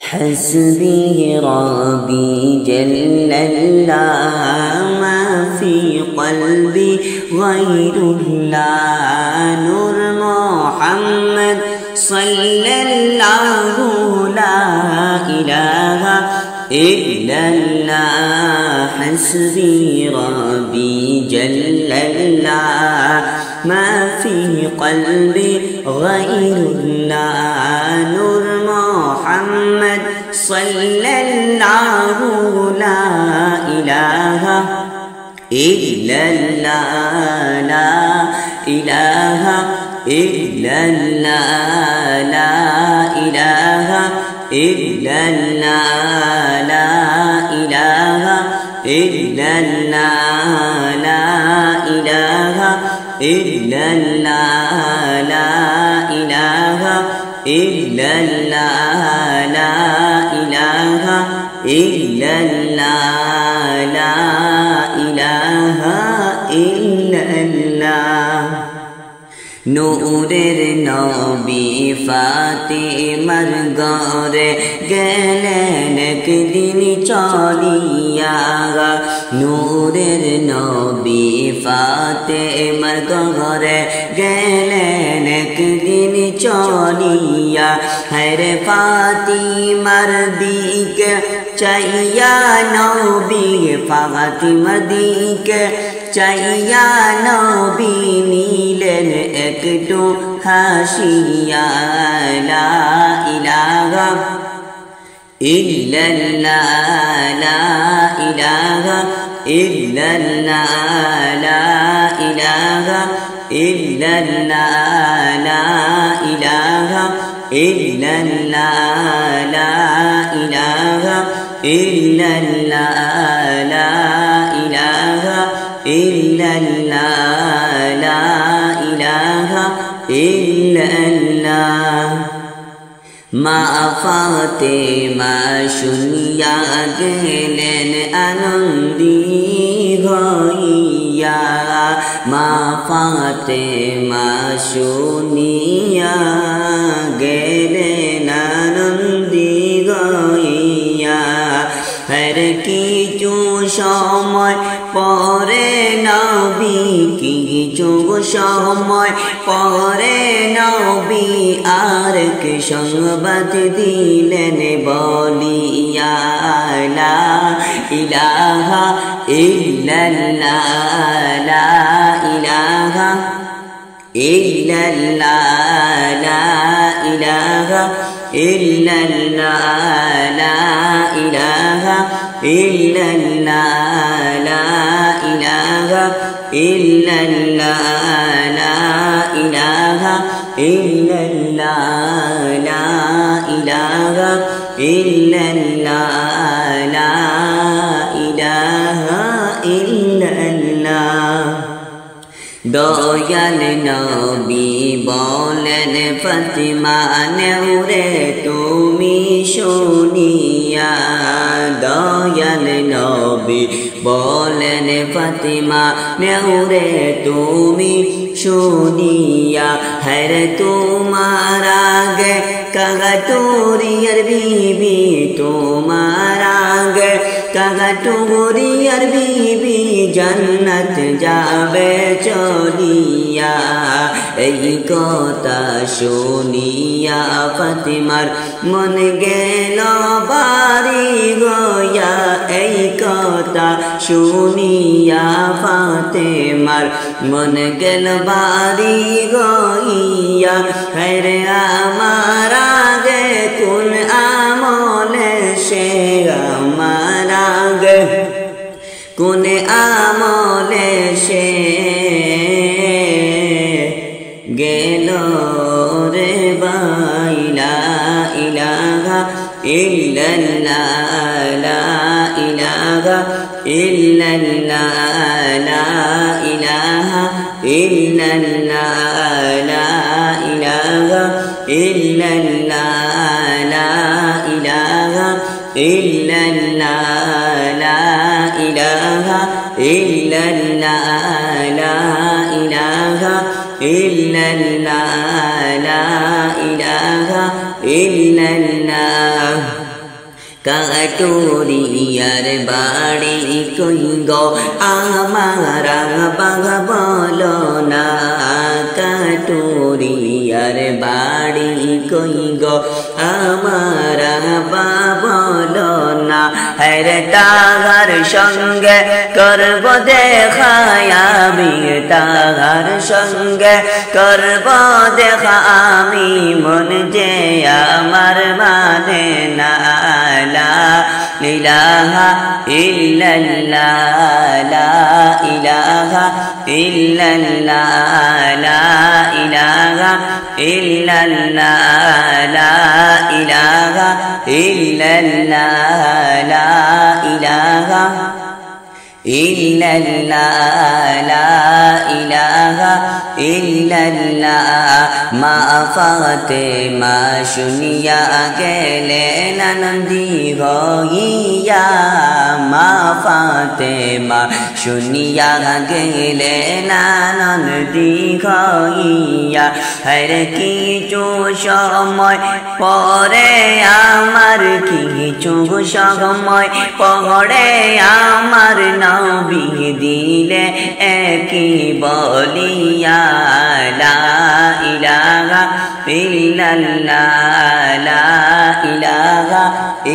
حسبي ربي جل الله ما في قلبي غير الله نور محمد صلى الله لا إله إلا الله حسبي ربي جل الله ما في قلبي غير الله نور محمد صلى الله لا إله إلا الله لا إله إلا الله لا إله إلا الله لا إله إلا الله لا إله إلا الله لا إله إلا الله لا إله إلا الله لا إله إلا الله নূরের নবী ফাতেমার ঘরে গেলেন একদিন চলিয়া নূরের নবী ফাতেমার ঘরে গেলেন একদিন চলিয়া হরে ফাতিমার দিকে চাইয়া নবী ফাতিমার দিকে চাইয়া নবী নিলেন একটু হাসিয়া লা ইলাহা ইল্লাল্লাহ লা ইলাহা ইল্লাল্লাহ লা ইলাহা ইল্লাল্লাহ লা ইলাহা ইল্লাল্লাহ লা ইলাহা ইল্লাল্লাহ লা ইলাহা ইল্লাল্লাহ লা ইলাহা ইল্লাল্লাহ মা ফাতেমা শুনিয়া গেলেন আনন্দী হইয়া মা ফাতেমা শুনিয়া গেলেন আনন্দী হইয়া হর কিছু সময় পরে নবী কিছু সময় পরে নবী আর কে সংবাদ দিলেন বলিয়া লা ইলাহা ইল্লাল্লাহ লা ইলাহা ইল্লাল্লাহ লা ইলাহা ইল্লাল্লাহ লা ইলাহা ইল্লাল্লাহ লা ইলাহা ইল্লাল্লাহ লা ইলাহা ইল্লাল্লাহ লা ইলাহা ইল্লাল্লাহ লা ইলাহা ইল্লাল্লাহ দয়াল নবী বলেন ফাতিমা নেউরে তুমি শুনিয়া দয়াল নবী বলেন ফাতিমা নেউরে তুমি শুনিয়া হর তোমার আগে কাগাটুরিয়ার বিবি তোমার আগে কাগাটুরিয়ার বিবি জান্নাত যাবে চলিয়া এই কথা শুনিয়া ফাতিমার মন গেল বাড়ি গয়া এই কথা শুনিয়া ফাতিমার মন গেল বাড়ি গইয়া হরে আমার আগে কোন আমলে সে আমার আগে কোন আমলে সে গেল রে বাইলা ইলাহা ইল্লাল্লাহ লা ইলাহা ইল্লাল্লাহ লা ইলাহা ইল্লাল্লাহ লা ইলাহা ইল্লাল্লাহ লা ইলাহা ইল্লাল্লাহ লা ইলাহা ইল্লাল্লাহ লা ইলাহা ইল্লাল্লাহ লা ইলাহা ইল্লাল্লাহ কাটুরিয়ার বাড়ি কই গো আমার বাবা বলো না কাটুরিয়ার বাড়ি কই গো আমার বাবা বলো না হরে তাহার সঙ্গে করব দেখা আমি তাহার সঙ্গে করব দেখা আমি মন যে আমার মানে না লা ইলাহা ইল্লাল্লাহ লা ইলাহা ইল্লাল্লাহ লা ইলাহা ইল্লাল্লাহ লা ইলাহা ইল্লাল্লাহ লা ইলাহা ইল্লাল্লাহ লা ইলাহা ইল্লাল্লাহ মা ফাতেমা শুনিয়া গেলেন আনন্দি হইয়া মা ফাতেমা শুনিয়া গেলেন আনন্দি হইয়া হরে কিছু সময় পরে আমার কিছু সময় পরে আমার নবী দিলে একই বলিয়া লা ইলাহা ইল্লাল্লাহ লা ইলাহা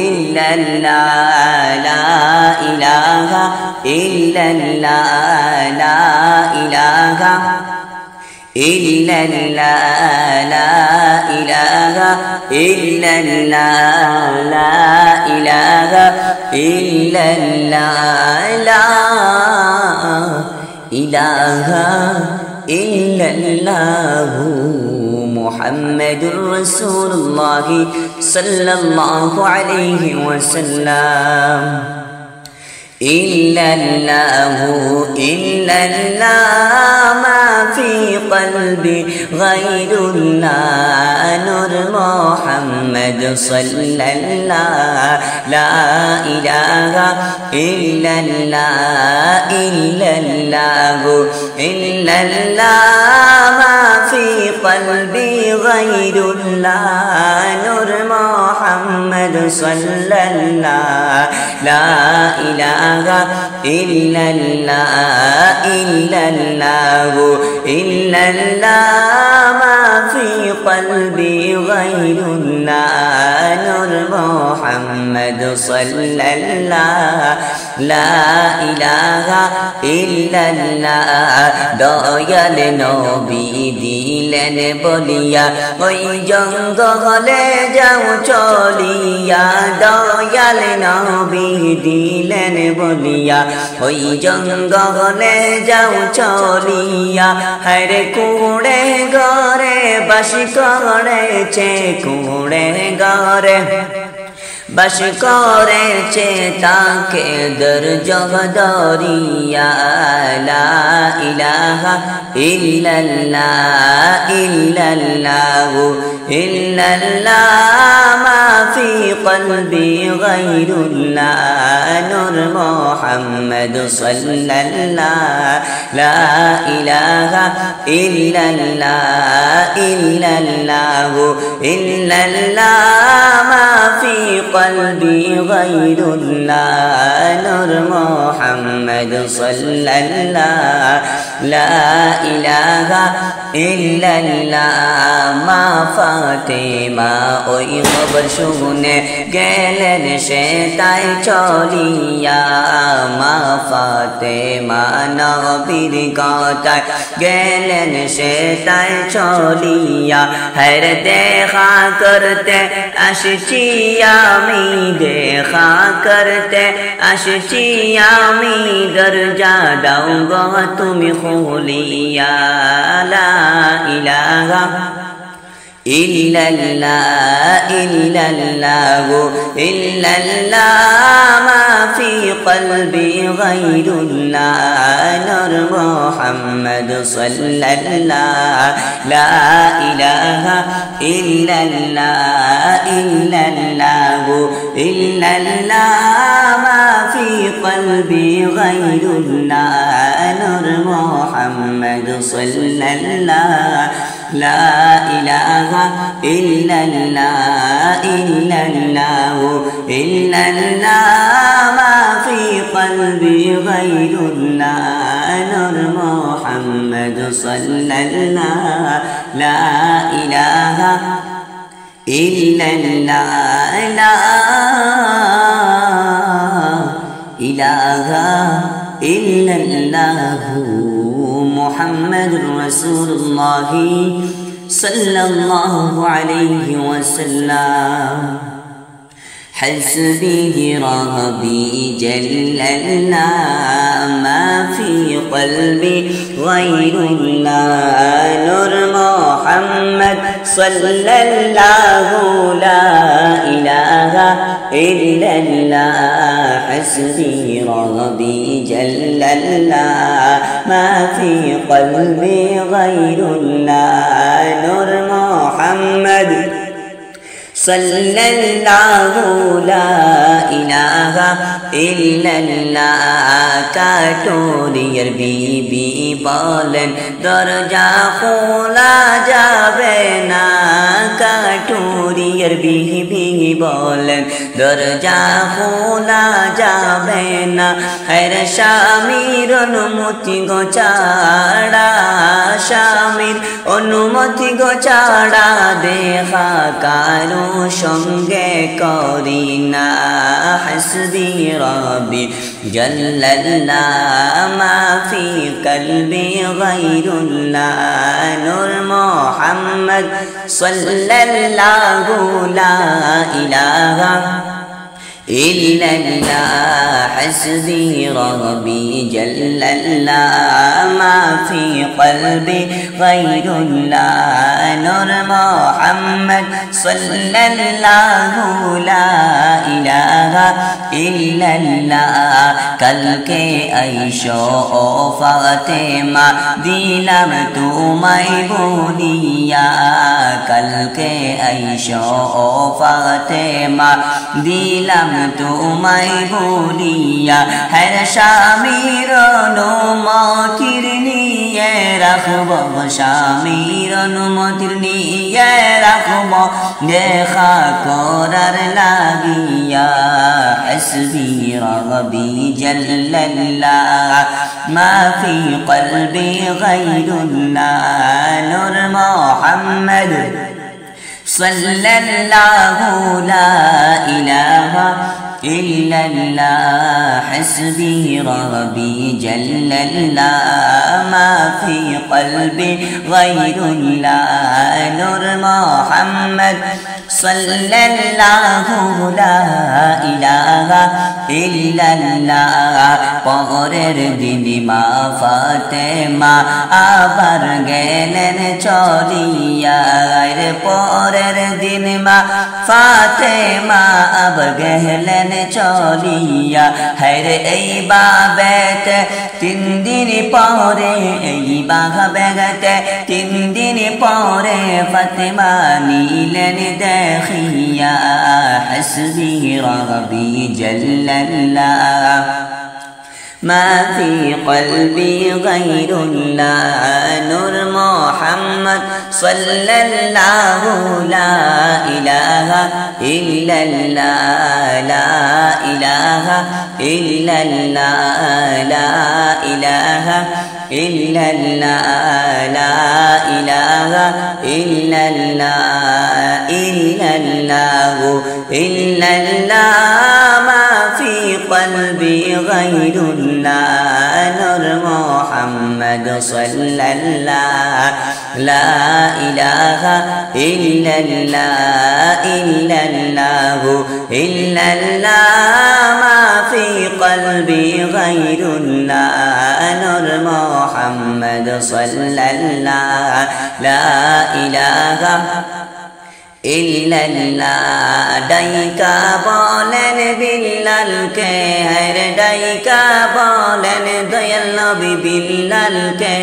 ইল্লাল্লাহ লা ইলাহা ইল্লাল্লাহ লা ইলাহা ইল্লাল্লাহ লা ইলাহা ইল্লাল্লাহ লা ইলাহা ইল্লাল্লাহ লা ইলাহা ইল্লাল্লাহ মুহাম্মাদুর রাসূলুল্লাহ সাল্লাল্লাহু আলাইহি ওয়াসাল্লাম ইল্লাল্লাহু ইল্লাল্লাহ মা ফি কলবি গায়রুল্লাহ নূর মুহাম্মদ সাল্লাল্লাহ লা ইলাহা ইল্লাল্লাহ ইল্লাল্লাহু ইল্লাল্লাহ মা ফি কলবি গায়রুল্লাহ নূর মুহাম্মদ সাল্লাল্লাহ লা ইলাহা ইল্লাল্লাহ ইল্লাল্লাহু ইল্লাল্লাহ মা ফি কলবি গায়রুল্লাহ নূর মুহাম্মদ সাল্লাল্লাহ লা ইলাহা ইল্লাল্লাহ দয়াল নবী দিলেন বলিয়া ওই জঙ্গলে যাও চলিয়া দয়াল নবী দিলেন বলিয়া ওই জঙ্গলে যাও চলিয়া হরে কুড়ে গরে বাস করেছে কুড়ে গরে বাস করেছে তাকে দরজদরিয়া লা ইলাহা ইল্লাল্লাহ ইল্লাল্লাহু ইল্লাল্লাহ মা ফি কলবি গায়রুল্লাহ নূর মুহাম্মদ সাল্লাল্লাহ লা ইলাহা ইল্লাল্লাহ ইল্লাল্লাহু ইল্লাল্লাহ মা ফি قلبي غير الله نور محمد صلى الله لا إله إلا الله ما فاطمة ওই খবর শুনে গেলেন সে তাই চলিয়া মা ফাতেমা নবীর কথায় গেলেন সে তাই চলিয়া হর দেখা করতে আসছি আমি দেখা করতে আসছি আমি দরজা দাও গো তুমি খুলিয়া লা ইলাহা ইল্লাল্লাহ ইল্লাল্লাহু ইল্লাল্লাহ মা ফি কলবি গায়রুল্লাহ নূর মুহাম্মদ সাল্লাল্লাহ লা ইলাহা ইল্লাল্লাহ ইল্লাল্লাহু ইল্লাল্লাহ মা ফি কলবি গায়রুল্লাহ নূর মুহাম্মদ সাল্লাল্লাহ লা ইলাহা ইল্লাল্লাহ ইল্লাল্লাহু ইল্লাল্লাহ মা ফি কলবি গায়রুল্লাহ নূর মুহাম্মদ সাল্লাল্লাহ লা ইলাহা ইল্লাল্লাহ লা ইলাহা ইল্লাল্লাহু মুহাম্মাদুর রাসূলুল্লাহ সাল্লাল্লাহু আলাইহি ওয়াসাল্লাম حسبي ربي جل الله ما في قلبي غير الله نور محمد صلى الله لا إله إلا الله حسبي ربي جل الله ما في قلبي غير الله نور محمد صلى الله لا إله إلا الله কাটুরিয়ার বিবি বলেন দরজা খোলা যাবে না কাটুরিয়ার বিবি বলেন দরজা খোলা যাবে না হর স্বামীর অনুমতি গো ছাড়া স্বামীর অনুমতি গো ছাড়া দেখা কারো সঙ্গে করি না হাসবি রব্বি জাল্লাল্লাহ মা ফি কলবি গায়রুল্লাহ নূর মুহাম্মদ সাল্লাল্লাহু লা ইলাহা إلا الله حسبي ربي جل الله ما في قلبي غير الله نور محمد صلى الله لا إله إلا الله কালকে আইসো ও ফাতেমা দিলাম তোমায় বলিয়া কালকে আইসো ও ফাতেমা দিলাম তোমায় বলিয়া হর স্বামীর অনুমতির নিয়ে রাখব স্বামীর অনুমতির নিয়ে রাখব দেখা করার লাগিয়া হাসবি রব্বি জাল্লাল্লাহ মা ফি কলবি গায়রুল্লাহ নূর মুহাম্মদ সাল্লাল্লাহু লা ইলাহা إلا الله حسبي ربي جل الله ما في قلبي غير الله نور محمد صلى الله لا إله إلا الله পরের দিন মা ফাতেমা আবার গেলেন চলিয়া রে পরের দিন মা ফাতেমা আবার গেলেন চলিয়া হরে এই বাবেতে 3 দিন পরে এই বাবেতে 3 দিন পরে ফাতেমা নিলেন দেখিয়া হাসবি রব্বি জাল্লাল্লাহ ما في قلبي غير الله نور محمد صلى الله لا إله إلا الله لا إله إلا الله لا إله إلا الله لا إله إلا الله إلا الله إلا الله ما في قلبي غير الله نور محمد صلى الله لا إله إلا الله إلا الله إلا الله ما في قلبي غير الله نور محمد صلى الله لا إله ইল্লাল্লাহ ডাইকা বলেন বিল্লালকে হরে ডাইকা বলেন দয়াল নবী বিল্লালকে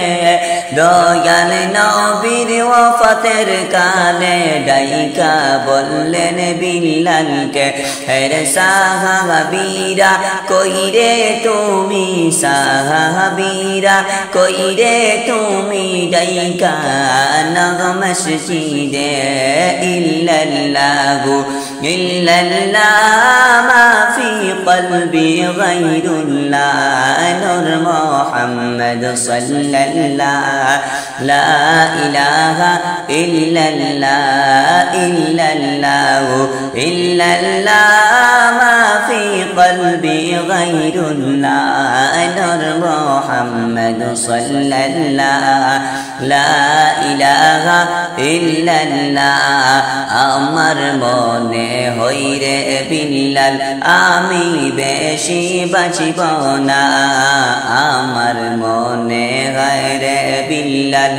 দয়াল নবীর ওয়াফাতের কালে ডাইকা বললেন বিল্লালকে হেরে সাহাবীরা কইরে তুমি সাহাবীরা কইরে তুমি ডাইকা নাগ মসজিদে ইল্লাল্লাহু ইল্লাল্লাহ মা ফি কলবি গায়রুল্লাহ নূর মুহাম্মদ সাল্লাল্লাহ লা ইলাহা ইল্লাল্লাহ ইল্লাল্লাহু ইল্লাল্লাহ মা ফি কলবি গায়রুল্লাহ নূর মুহাম্মদ সাল্লাল্লাহ লা ইলাহা ইল্লাল্লাহ আমার মনে হইরে বিল্লাল আমি বেশি বাঁচিব না আমার মনে হয় রে বিল্লাল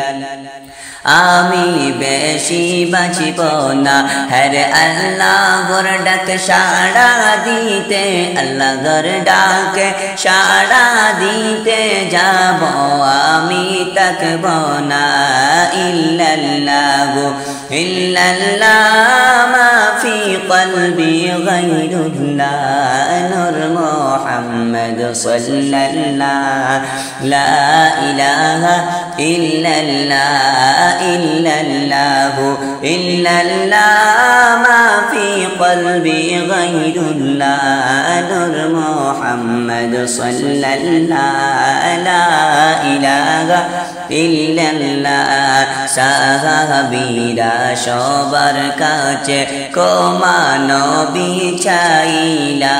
আমি বেশি বাঁচিব না হরে আল্লাহর ডাক সাড়া দিতে আল্লাহর ডাকে সাড়া দিতে যাব আমি তাকব না ইল্লাল্লাহু ইল্লাল্লাহ মা ফি কলবি গায়রুল্লাহ নূর মুহাম্মদ সাল্লাল্লাহ লা ইলাহা ইল্লাল্লাহ ইল্লাল্লাহু ইল্লাল্লাহ মা ফি কলবি গায়রুল্লাহ নূর মুহাম্মদ সাল্লাল্লাহ লা ইলাহা ইল্লাল্লাহ সাহাবীরা সবার কাছে ক্ষমা নবী চাইলা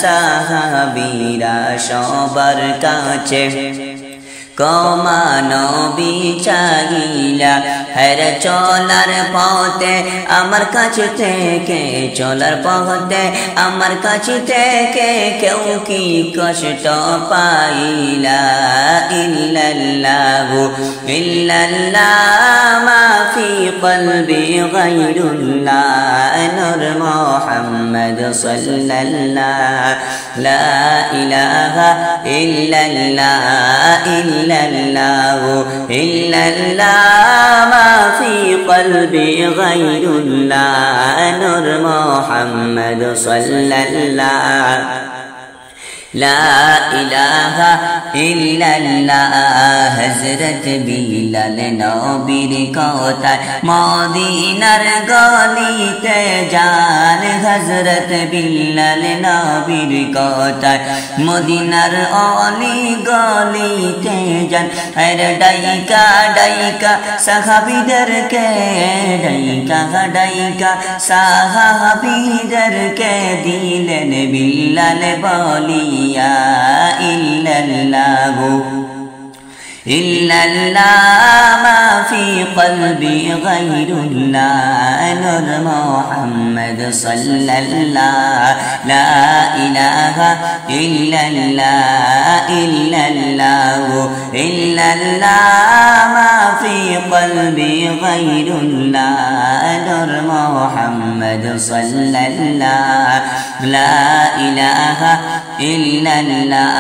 সাহাবীরা সবার কাছে ক্ষমা নবী চাইলা হরে চলার পথে আমার কাছে থেকে চলার পথে আমার কাছে থেকে কেউ কি কষ্ট পাইলা ইল্লাল্লাহু ইল্লাল্লাহ মা ফি কলবি গায়রুল্লাহ নূর মুহাম্মদ সাল্লাল্লাহ লা ইলাহা ইল্লাল্লাহ ইল্লাল্লাহু ইল্লাল্লাহ মা ফি কলবি গায়রুল্লাহ নূর মুহাম্মদ সাল্লাল্লাহ লা ইলাহা ইল্লাল্লাহ হযরত বিলাল নবীর কথায় মদিনার গলিতে যান হযরত বিলাল নবীর কথায় মদিনার অলি গলিতে যান আরে ডাইকা ডাইকা সাহাবীদেরকে ডাইকা ডাইকা সাহাবীদেরকে দিলেন বিলাল বলি ইল্লাল্লাহু ইল্লাল্লাহ মা ফি কলবি গায়রুল্লাহ নূর মুহাম্মদ সাল্লাল্লাহ লা ইলাহা ইল্লাল্লাহ ইল্লাল্লাহু ইল্লাল্লাহ মা ফি কলবি গায়রুল্লাহ নূর মুহাম্মদ সাল্লাল্লাহ লা ইলাহা ইল্লাল্লাহ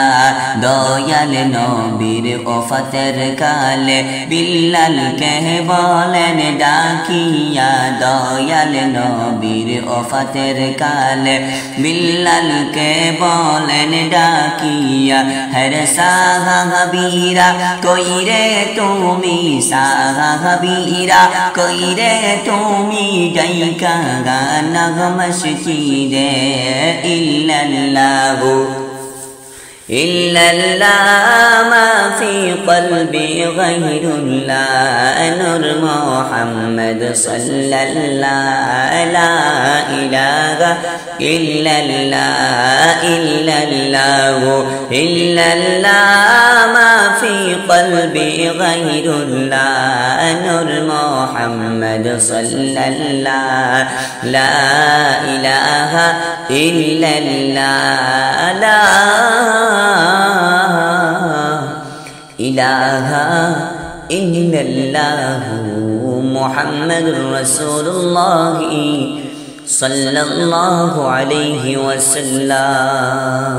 দয়াল নবীর ওফাতের কালে বিল্লালকে বলেন ডাকিয়া দয়াল নবীর ওফাতের কালে বিল্লালকে বলেন ডাকিয়া হরে সাহাবীরা কইরে তুমি সাহাবীরা কইরে তুমি ডাইকা গানা মসজিদে ইল্লাল্লাহু ইল্লাল্লাহ মা ফি কলবি গায়রুল্লাহ নূর মুহাম্মদ সাল্লাল্লাহ লা ইলাহা ইল্লাল্লাহ ইল্লাল্লাহু ইল্লাল্লাহ মা ফি কলবি গায়রুল্লাহ নূর মুহাম্মদ সাল্লাল্লাহ লা ইলাহা ইল্লাল্লাহ লা ইলাহা ইল্লাল্লাহু মুহাম্মাদুর রাসূলুল্লাহ সাল্লাল্লাহু আলাইহি ওয়াসাল্লাম।